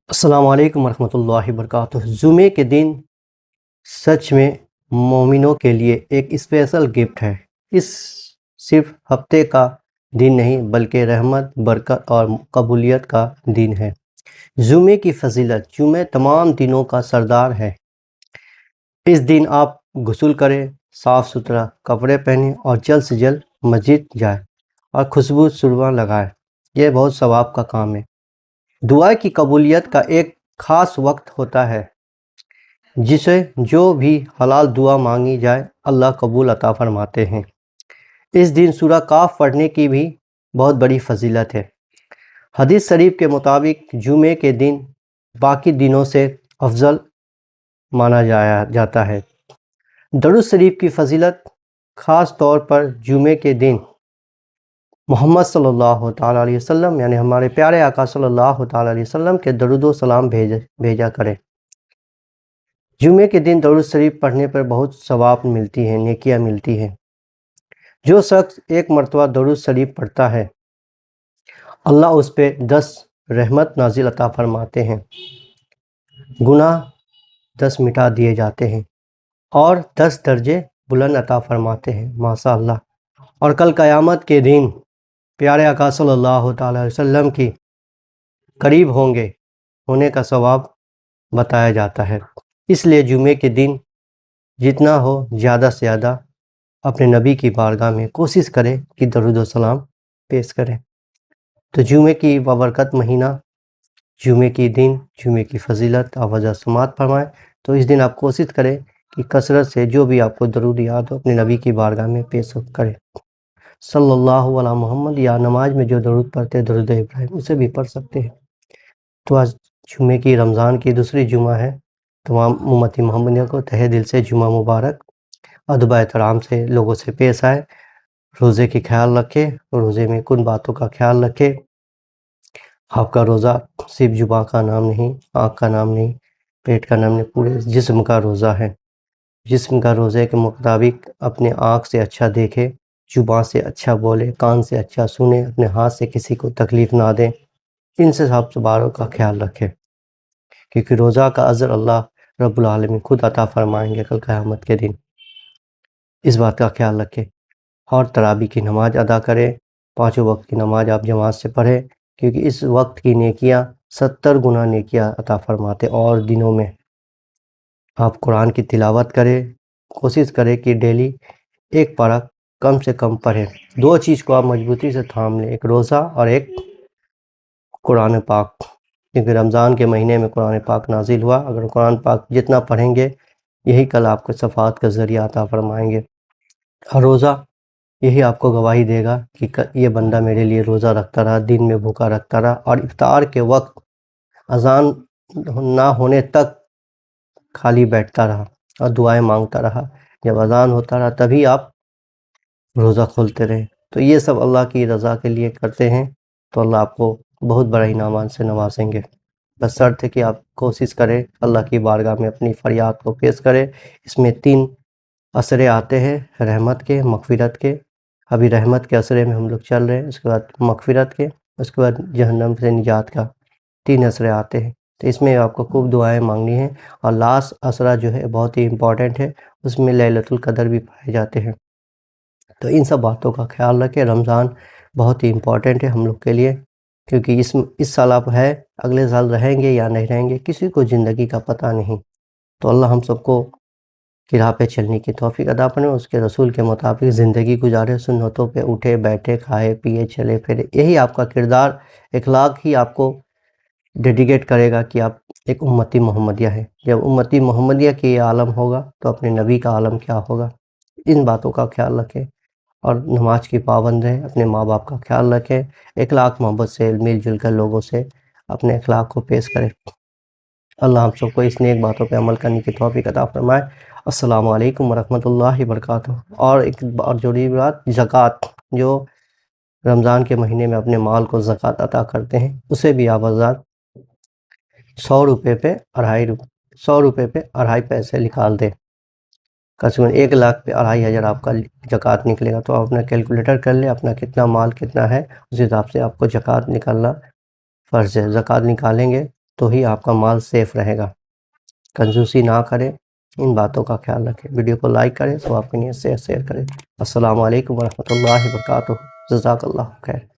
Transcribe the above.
السلام علیکم ورحمۃ اللہ وبرکاتہ۔ جمعے کے دن سچ میں مومنوں کے لیے ایک اسپیشل گفٹ ہے۔ اس صرف ہفتے کا دن نہیں بلکہ رحمت، برکت اور قبولیت کا دن ہے۔ جمعے کی فضیلت: جمعہ تمام دنوں کا سردار ہے۔ اس دن آپ غسل کریں، صاف ستھرا کپڑے پہنیں اور جلد سے جلد مسجد جائیں اور خوشبو سرما لگائیں۔ یہ بہت ثواب کا کام ہے۔ دعا کی قبولیت کا ایک خاص وقت ہوتا ہے جسے جو بھی حلال دعا مانگی جائے اللہ قبول عطا فرماتے ہیں۔ اس دن سورہ کاف پڑھنے کی بھی بہت بڑی فضیلت ہے۔ حدیث شریف کے مطابق جمعے کے دن باقی دنوں سے افضل مانا جاتا ہے۔ درود شریف کی فضیلت: خاص طور پر جمعے کے دن محمد صلی اللہ تعالیٰ علیہ وسلم یعنی ہمارے پیارے آقا صلی اللہ تعالیٰ علیہ وسلم کے درود و سلام بھیجا کریں۔ جمعے کے دن درود شریف پڑھنے پر بہت ثواب ملتی ہیں، نیکیاں ملتی ہیں۔ جو شخص ایک مرتبہ درود شریف پڑھتا ہے اللہ اس پہ 10 رحمت نازل عطا فرماتے ہیں، گناہ 10 مٹا دیے جاتے ہیں اور 10 درجے بلند عطا فرماتے ہیں۔ ماشاء اللہ۔ اور کل قیامت کے دن پیارے آقا صلی اللہ تعالیٰ علیہ وسلم کی قریب ہونے کا ثواب بتایا جاتا ہے۔ اس لیے جمعے کے دن جتنا ہو زیادہ سے زیادہ اپنے نبی کی بارگاہ میں کوشش کرے کہ درود و سلام پیش کریں۔ تو جمعے کی بابرکت مہینہ، جمعے کی دن، جمعے کی فضیلت آپ وجہ سماعت فرمائیں۔ تو اس دن آپ کوشش کریں کہ کثرت سے جو بھی آپ کو درود یاد ہو اپنے نبی کی بارگاہ میں پیش کریں۔ صلی اللہ علی محمد، یا نماز میں جو درود پڑھتے ہیں درود ابراہیم اسے بھی پڑھ سکتے ہیں۔ تو آج جمعے کی رمضان کی دوسری جمعہ ہے۔ تمام امتی محمدیہ کو تہہ دل سے جمعہ مبارک۔ ادب احترام سے لوگوں سے پیش آئے، روزے کی خیال رکھے، روزے میں کن باتوں کا خیال رکھے۔ آپ کا روزہ صرف زبان کا نام نہیں، آنکھ کا نام نہیں، پیٹ کا نام نہیں، پورے جسم کا روزہ ہے۔ جسم کا روزے کے مطابق اپنے آنکھ سے اچھا دیکھے، زبان سے اچھا بولے، کان سے اچھا سنے، اپنے ہاتھ سے کسی کو تکلیف نہ دیں۔ ان سے سب باروں کا خیال رکھے، کیونکہ روزہ کا اجر اللہ رب العالمین خود عطا فرمائیں گے کل قیامت کے دن۔ اس بات کا خیال رکھے اور تراویح کی نماز ادا کرے۔ 5 وقت کی نماز آپ جماعت سے پڑھیں، کیونکہ اس وقت کی نیکیاں 70 گنا نیکیاں عطا فرماتے۔ اور دنوں میں آپ قرآن کی تلاوت کریں، کوشش کریں کہ ڈیلی ایک پارہ کم سے کم پڑھیں۔ 2 چیز کو آپ مضبوطی سے تھام لیں، ایک روزہ اور ایک قرآن پاک، کیونکہ رمضان کے مہینے میں قرآن پاک نازل ہوا۔ اگر قرآن پاک جتنا پڑھیں گے یہی کل آپ کو شفاعت کا ذریعہ عطا فرمائیں گے۔ اور روزہ یہی آپ کو گواہی دے گا کہ یہ بندہ میرے لیے روزہ رکھتا رہا، دن میں بھوکا رکھتا رہا، اور افطار کے وقت اذان نہ ہونے تک خالی بیٹھتا رہا اور دعائیں مانگتا رہا۔ جب اذان ہوتا رہا تبھی آپ روزہ کھولتے رہے۔ تو یہ سب اللہ کی رضا کے لیے کرتے ہیں، تو اللہ آپ کو بہت بڑا انعامات سے نوازیں گے۔ بس شرط ہے کہ آپ کوشش کریں اللہ کی بارگاہ میں اپنی فریاد کو پیش کریں۔ اس میں 3 عشرے آتے ہیں، رحمت کے، مغفرت کے۔ ابھی رحمت کے عشرے میں ہم لوگ چل رہے ہیں، اس کے بعد مغفرت کے، اس کے بعد جہنم سے نجات کا 3 عشرے آتے ہیں۔ تو اس میں آپ کو خوب دعائیں مانگنی ہیں۔ اور لاسٹ عشرہ جو ہے بہت ہی امپورٹنٹ ہے، اس میں لیلۃ القدر بھی پائے جاتے ہیں۔ تو ان سب باتوں کا خیال رکھیں۔ رمضان بہت ہی امپورٹنٹ ہے ہم لوگ کے لیے، کیونکہ اس سال آپ ہے، اگلے سال رہیں گے یا نہیں رہیں گے کسی کو زندگی کا پتہ نہیں۔ تو اللہ ہم سب کو کی راہ پہ چلنے کی توفیق عطا فرمائے، اس کے رسول کے مطابق زندگی گزارے، سنتوں پہ اٹھے بیٹھے، کھائے پیے چلے پھرے۔ یہی آپ کا کردار، اخلاق ہی آپ کو ڈیڈیکیٹ کرے گا کہ آپ ایک امتی محمدیہ ہے۔ جب امتی محمدیہ کی یہ عالم ہوگا تو اپنے نبی کا عالم کیا ہوگا۔ ان باتوں کا خیال رکھیں اور نماز کی پابند رہیں، اپنے ماں باپ کا خیال رکھیں، اخلاق محبت سے مل جل کر لوگوں سے اپنے اخلاق کو پیش کریں۔ اللہ ہم سب کو اس نیک باتوں پہ عمل کرنے کی توفیق عطا فرمائے۔ السلام علیکم ورحمۃ اللہ وبرکاتہ۔ اور ایک اور ضروری بات، زکوٰۃ، جو رمضان کے مہینے میں اپنے مال کو زکوٰۃ عطا کرتے ہیں، اسے بھی آپ حضرات 100 روپے پہ 2.5 پیسے نکال دیں۔ قسماً 1 لاکھ پہ 2.5 ہزار آپ کا زکوٰۃ نکلے گا۔ تو آپ اپنا کیلکولیٹر کر لیں، اپنا کتنا مال کتنا ہے، اس حساب سے آپ کو زکوٰۃ نکالنا فرض ہے۔ زکوٰۃ نکالیں گے تو ہی آپ کا مال سیف رہے گا. کنجوسی نہ کریں، ان باتوں کا خیال رکھیں. ویڈیو کو لائک کریں، تو آپ کے لیے شیئر کریں. السلام علیکم ورحمۃ اللہ وبرکاتہ. جزاک اللہ خیر.